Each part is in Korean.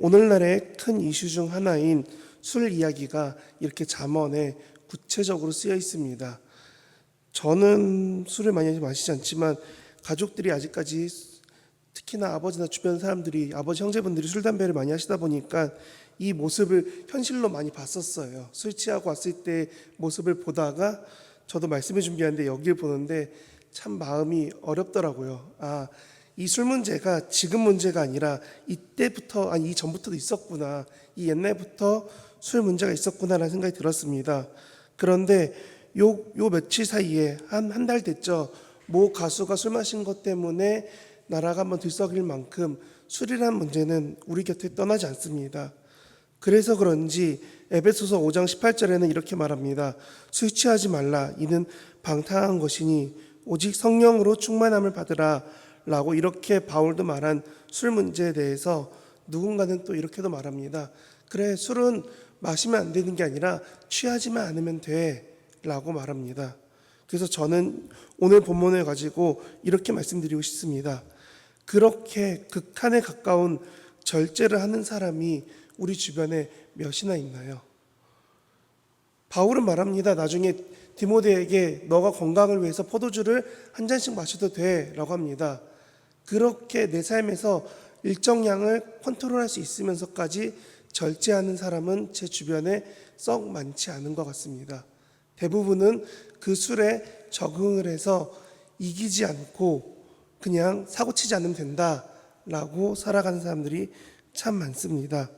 오늘날의 큰 이슈 중 하나인 술 이야기가 이렇게 잠언에 구체적으로 쓰여 있습니다. 저는 술을 많이 마시지 않지만 가족들이 아직까지, 특히나 아버지나 주변 사람들이, 아버지 형제분들이 술 담배를 많이 하시다 보니까 이 모습을 현실로 많이 봤었어요. 술 취하고 왔을 때 모습을 보다가 저도 말씀을 준비하는데 여기를 보는데 참 마음이 어렵더라고요. 이 술 문제가 지금 문제가 아니라 이때부터, 이전부터도 있었구나, 이 옛날부터 술 문제가 있었구나라는 생각이 들었습니다. 그런데 요 며칠 사이에 한 달 됐죠. 모 가수가 술 마신 것 때문에 나라가 한번 들썩일 만큼 술이라는 문제는 우리 곁에 떠나지 않습니다. 그래서 그런지 에베소서 5장 18절에는 이렇게 말합니다. 술 취하지 말라. 이는 방탕한 것이니 오직 성령으로 충만함을 받으라 라고, 이렇게 바울도 말한 술 문제에 대해서 누군가는 또 이렇게도 말합니다. 그래, 술은 마시면 안 되는 게 아니라 취하지만 않으면 돼 라고 말합니다. 그래서 저는 오늘 본문을 가지고 이렇게 말씀드리고 싶습니다. 그렇게 극한에 가까운 절제를 하는 사람이 우리 주변에 몇이나 있나요? 바울은 말합니다. 나중에 디모데에게 너가 건강을 위해서 포도주를 한 잔씩 마셔도 돼 라고 합니다. 그렇게 내 삶에서 일정량을 컨트롤할 수 있으면서까지 절제하는 사람은 제 주변에 썩 많지 않은 것 같습니다. 대부분은 그 술에 적응을 해서 이기지 않고 그냥 사고치지 않으면 된다라고 살아가는 사람들이 참 많습니다.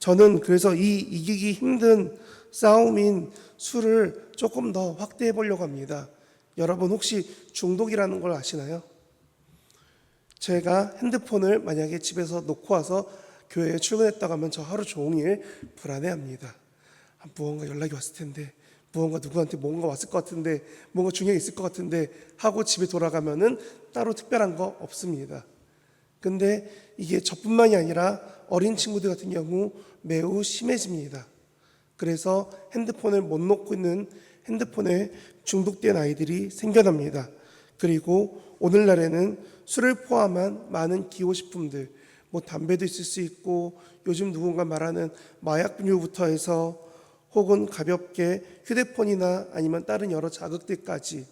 저는 그래서 이 이기기 힘든 싸움인 술을 조금 더 확대해 보려고 합니다. 여러분 혹시 중독이라는 걸 아시나요? 제가 핸드폰을 만약에 집에서 놓고 와서 교회에 출근했다고 하면 저 하루 종일 불안해합니다. 무언가 연락이 왔을 텐데, 무언가 누구한테 뭔가 왔을 것 같은데, 뭔가 중요한 게 있을 것 같은데 하고 집에 돌아가면은 따로 특별한 거 없습니다. 근데 이게 저뿐만이 아니라 어린 친구들 같은 경우 매우 심해집니다. 그래서 핸드폰을 못 놓고 있는, 핸드폰에 중독된 아이들이 생겨납니다. 그리고 오늘날에는 술을 포함한 많은 기호식품들, 담배도 있을 수 있고 요즘 누군가 말하는 마약류부터 해서 혹은 가볍게 휴대폰이나 아니면 다른 여러 자극들까지,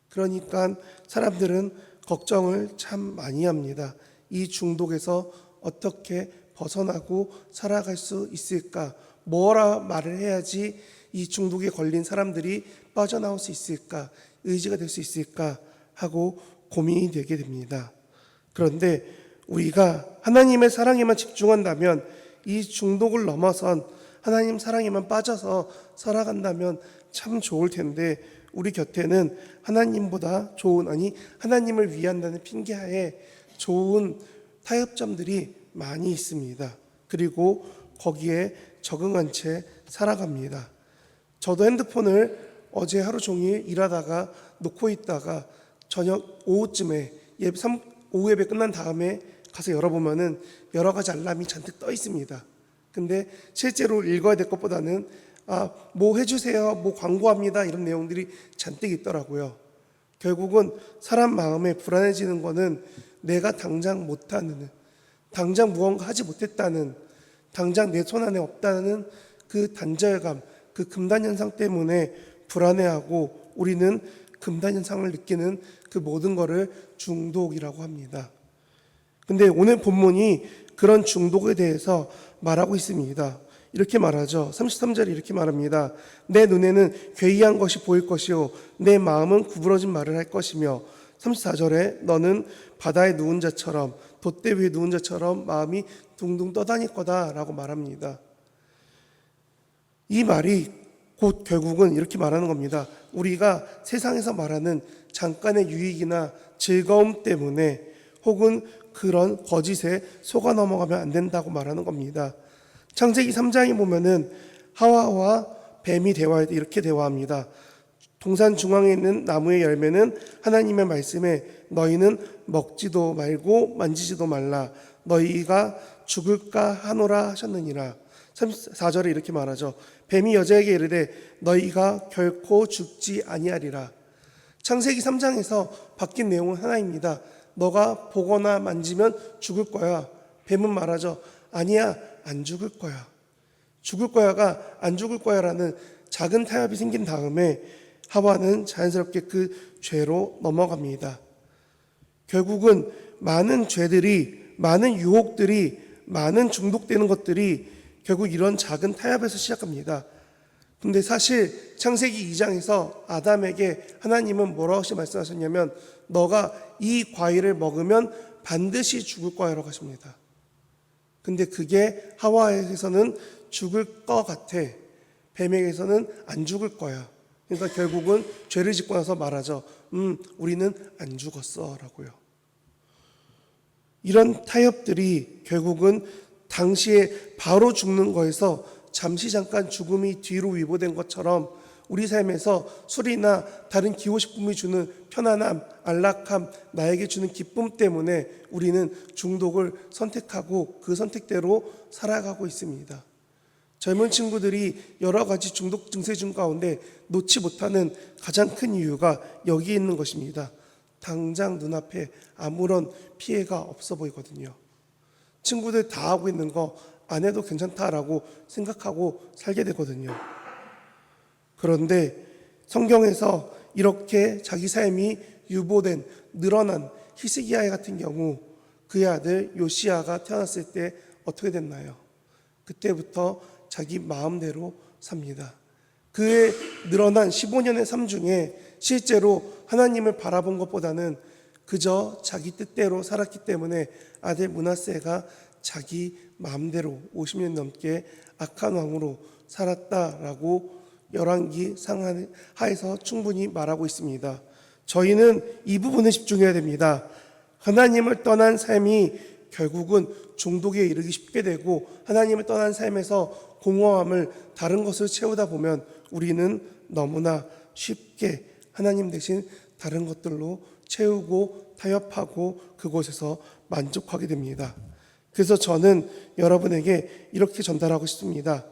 그러니까 사람들은 걱정을 참 많이 합니다. 이 중독에서 어떻게 벗어나고 살아갈 수 있을까? 뭐라 말을 해야지 이 중독에 걸린 사람들이 빠져나올 수 있을까? 의지가 될 수 있을까? 하고 고민이 되게 됩니다. 그런데 우리가 하나님의 사랑에만 집중한다면, 이 중독을 넘어선 하나님 사랑에만 빠져서 살아간다면 참 좋을 텐데, 우리 곁에는 하나님보다 좋은, 하나님을 위한다는 핑계하에 좋은 타협점들이 많이 있습니다. 그리고 거기에 적응한 채 살아갑니다. 저도 핸드폰을 어제 하루 종일 일하다가 놓고 있다가 저녁 오후쯤에 오후 예배 끝난 다음에 가서 열어보면은 여러 가지 알람이 잔뜩 떠 있습니다. 근데 실제로 읽어야 될 것보다는 뭐 해주세요, 뭐 광고합니다, 이런 내용들이 잔뜩 있더라고요. 결국은 사람 마음에 불안해지는 거는 내가 당장 못하는, 당장 무언가 하지 못했다는, 당장 내 손 안에 없다는 그 단절감, 그 금단현상 때문에 불안해하고, 우리는 금단현상을 느끼는 그 모든 것을 중독이라고 합니다. 근데 오늘 본문이 그런 중독에 대해서 말하고 있습니다. 이렇게 말하죠. 33절에 이렇게 말합니다. 내 눈에는 괴이한 것이 보일 것이요 내 마음은 구부러진 말을 할 것이며, 34절에 너는 바다에 누운 자처럼, 돛대 위에 누운 자처럼 마음이 둥둥 떠다닐 거다라고 말합니다. 이 말이 곧 결국은 이렇게 말하는 겁니다. 우리가 세상에서 말하는 잠깐의 유익이나 즐거움 때문에 혹은 그런 거짓에 속아 넘어가면 안 된다고 말하는 겁니다. 창세기 3장에 보면은 하와와 뱀이 대화할 때 이렇게 대화합니다. 동산 중앙에 있는 나무의 열매는 하나님의 말씀에 너희는 먹지도 말고 만지지도 말라, 너희가 죽을까 하노라 하셨느니라. 34절에 이렇게 말하죠. 뱀이 여자에게 이르되 너희가 결코 죽지 아니하리라. 창세기 3장에서 바뀐 내용은 하나입니다. 너가 보거나 만지면 죽을 거야. 뱀은 말하죠. 아니야, 안 죽을 거야. 죽을 거야가 안 죽을 거야라는 작은 타협이 생긴 다음에 하와는 자연스럽게 그 죄로 넘어갑니다. 결국은 많은 죄들이, 많은 유혹들이, 많은 중독되는 것들이 결국 이런 작은 타협에서 시작합니다. 근데 사실 창세기 2장에서 아담에게 하나님은 뭐라고 말씀하셨냐면 너가 이 과일을 먹으면 반드시 죽을 거야라고 하십니다. 근데 그게 하와에게서는 죽을 것 같아. 뱀에게서는 안 죽을 거야. 그러니까 결국은 죄를 짓고 나서 말하죠. 우리는 안 죽었어 라고요. 이런 타협들이 결국은 당시에 바로 죽는 거에서 잠시 잠깐 죽음이 뒤로 위보된 것처럼 우리 삶에서 술이나 다른 기호식품이 주는 편안함, 안락함, 나에게 주는 기쁨 때문에 우리는 중독을 선택하고 그 선택대로 살아가고 있습니다. 젊은 친구들이 여러 가지 중독 증세 중 가운데 놓지 못하는 가장 큰 이유가 여기에 있는 것입니다. 당장 눈앞에 아무런 피해가 없어 보이거든요. 친구들 다 하고 있는 거 안 해도 괜찮다라고 생각하고 살게 되거든요. 그런데 성경에서 이렇게 자기 삶이 유보된 늘어난 히스기야 같은 경우 그의 아들 요시야가 태어났을 때 어떻게 됐나요? 그때부터 자기 마음대로 삽니다. 그의 늘어난 15년의 삶 중에 실제로 하나님을 바라본 것보다는 그저 자기 뜻대로 살았기 때문에 아들 므낫세가 자기 마음대로 50년 넘게 악한 왕으로 살았다라고 열왕기 상하에서 충분히 말하고 있습니다. 저희는 이 부분에 집중해야 됩니다. 하나님을 떠난 삶이 결국은 중독에 이르기 쉽게 되고 하나님을 떠난 삶에서 공허함을 다른 것을 채우다 보면 우리는 너무나 쉽게 하나님 대신 다른 것들로 채우고 타협하고 그곳에서 만족하게 됩니다. 그래서 저는 여러분에게 이렇게 전달하고 싶습니다.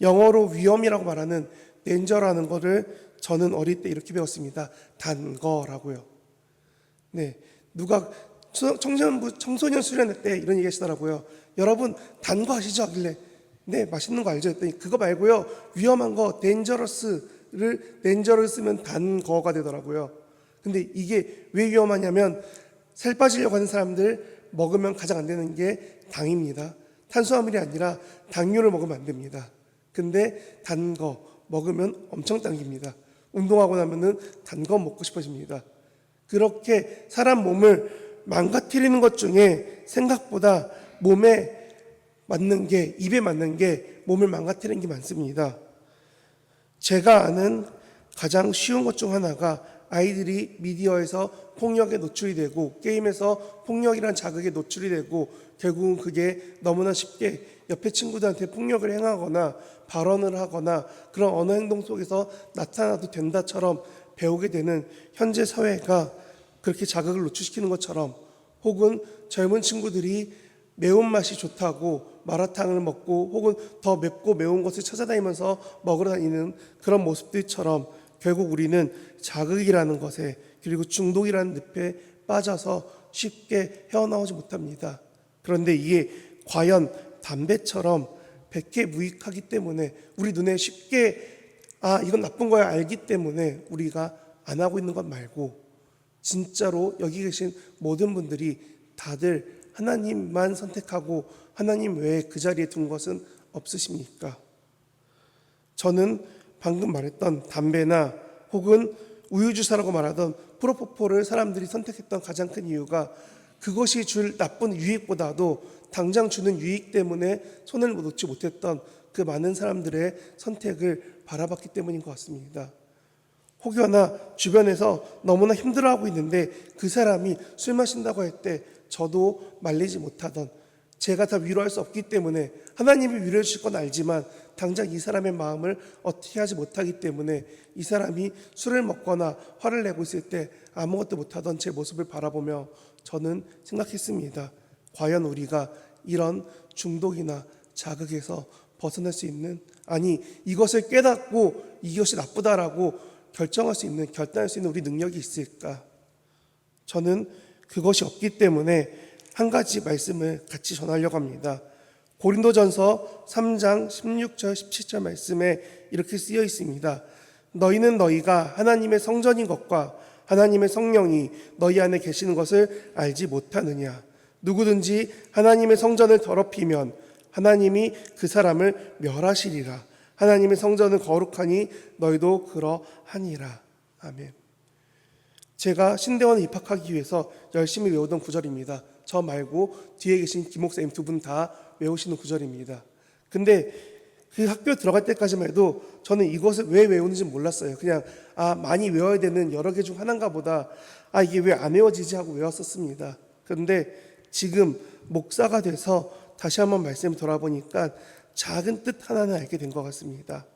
영어로 위험이라고 말하는 danger라는 거를 저는 어릴 때 이렇게 배웠습니다. 단 거라고요. 네, 누가 청소년 수련회 때 이런 얘기 하시더라고요. 여러분 단 거 아시죠? 하길래 네, 맛있는 거 알죠? 했더니 그거 말고요. 위험한 거 dangerous를 쓰면 단 거가 되더라고요. 근데 이게 왜 위험하냐면 살 빠지려고 하는 사람들 먹으면 가장 안 되는 게 당입니다. 탄수화물이 아니라 당류를 먹으면 안 됩니다. 근데 단 거 먹으면 엄청 당깁니다. 운동하고 나면은 단 거 먹고 싶어집니다. 그렇게 사람 몸을 망가뜨리는 것 중에 생각보다 몸에 맞는 게, 입에 맞는 게 몸을 망가뜨리는 게 많습니다. 제가 아는 가장 쉬운 것 중 하나가 아이들이 미디어에서 폭력에 노출이 되고 게임에서 폭력이란 자극에 노출이 되고 결국은 그게 너무나 쉽게 옆에 친구들한테 폭력을 행하거나 발언을 하거나 그런 언어 행동 속에서 나타나도 된다처럼 배우게 되는 현재 사회가 그렇게 자극을 노출시키는 것처럼 혹은 젊은 친구들이 매운맛이 좋다고 마라탕을 먹고 혹은 더 맵고 매운 것을 찾아다니면서 먹으러 다니는 그런 모습들처럼 결국 우리는 자극이라는 것에 그리고 중독이라는 늪에 빠져서 쉽게 헤어나오지 못합니다. 그런데 이게 과연 담배처럼 백해무익하기 때문에 우리 눈에 쉽게 이건 나쁜 거야 알기 때문에 우리가 안 하고 있는 것 말고 진짜로 여기 계신 모든 분들이 다들 하나님만 선택하고 하나님 외에 그 자리에 둔 것은 없으십니까? 저는 방금 말했던 담배나 혹은 우유주사라고 말하던 프로포폴을 사람들이 선택했던 가장 큰 이유가 그것이 줄 나쁜 유익보다도 당장 주는 유익 때문에 손을 놓지 못했던 그 많은 사람들의 선택을 바라봤기 때문인 것 같습니다. 혹여나 주변에서 너무나 힘들어하고 있는데 그 사람이 술 마신다고 할 때 저도 말리지 못하던 제가 다 위로할 수 없기 때문에 하나님이 위로해 주실 건 알지만 당장 이 사람의 마음을 어떻게 하지 못하기 때문에 이 사람이 술을 먹거나 화를 내고 있을 때 아무것도 못하던 제 모습을 바라보며 저는 생각했습니다. 과연 우리가 이런 중독이나 자극에서 벗어날 수 있는 이것을 깨닫고 이것이 나쁘다라고 결정할 수 있는 결단할 수 있는 우리 능력이 있을까? 저는 그것이 없기 때문에 한 가지 말씀을 같이 전하려고 합니다. 고린도전서 3장 16절 17절 말씀에 이렇게 쓰여 있습니다. 너희는 너희가 하나님의 성전인 것과 하나님의 성령이 너희 안에 계시는 것을 알지 못하느냐. 누구든지 하나님의 성전을 더럽히면 하나님이 그 사람을 멸하시리라. 하나님의 성전은 거룩하니 너희도 그러하니라. 아멘. 제가 신대원에 입학하기 위해서 열심히 외우던 구절입니다. 저 말고 뒤에 계신 김목사님 두 분 다 외우시는 구절입니다. 근데 그 학교에 들어갈 때까지만 해도 저는 이것을 왜 외우는지 몰랐어요. 그냥 많이 외워야 되는 여러 개 중 하나인가 보다. 이게 왜 안 외워지지 하고 외웠었습니다. 그런데 지금 목사가 돼서 다시 한번 말씀을 돌아보니까 작은 뜻 하나는 알게 된 것 같습니다.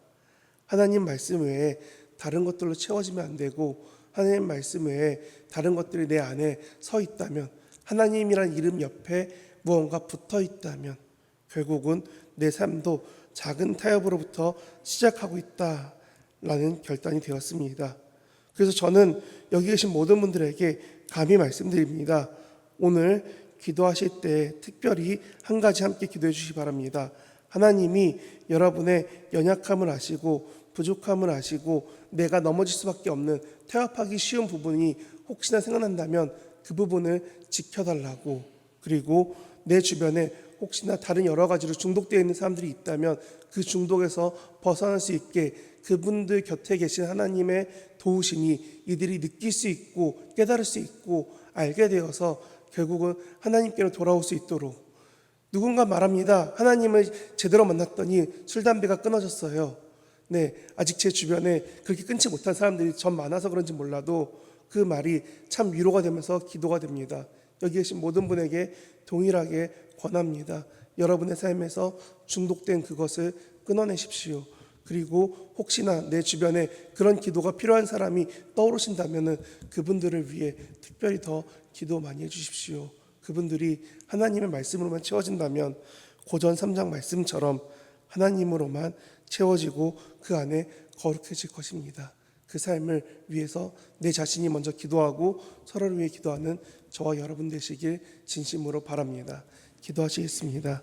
하나님 말씀 외에 다른 것들로 채워지면 안 되고, 하나님 말씀 외에 다른 것들이 내 안에 서 있다면, 하나님이란 이름 옆에 무언가 붙어 있다면 결국은 내 삶도 작은 타협으로부터 시작하고 있다라는 결단이 되었습니다. 그래서 저는 여기 계신 모든 분들에게 감히 말씀드립니다. 오늘 기도하실 때 특별히 한 가지 함께 기도해 주시기 바랍니다. 하나님이 여러분의 연약함을 아시고 부족함을 아시고 내가 넘어질 수밖에 없는 태업하기 쉬운 부분이 혹시나 생각난다면 그 부분을 지켜달라고, 그리고 내 주변에 혹시나 다른 여러 가지로 중독되어 있는 사람들이 있다면 그 중독에서 벗어날 수 있게 그분들 곁에 계신 하나님의 도우심이 이들이 느낄 수 있고 깨달을 수 있고 알게 되어서 결국은 하나님께로 돌아올 수 있도록. 누군가 말합니다. 하나님을 제대로 만났더니 술, 담배가 끊어졌어요. 네, 아직 제 주변에 그렇게 끊지 못한 사람들이 전 많아서 그런지 몰라도 그 말이 참 위로가 되면서 기도가 됩니다. 여기 계신 모든 분에게 동일하게 권합니다. 여러분의 삶에서 중독된 그것을 끊어내십시오. 그리고 혹시나 내 주변에 그런 기도가 필요한 사람이 떠오르신다면 그분들을 위해 특별히 더 기도 많이 해주십시오. 그분들이 하나님의 말씀으로만 채워진다면 고전 3장 말씀처럼 하나님으로만 채워지고 그 안에 거룩해질 것입니다. 그 삶을 위해서 내 자신이 먼저 기도하고 서로를 위해 기도하는 저와 여러분 되시길 진심으로 바랍니다. 기도하시겠습니다.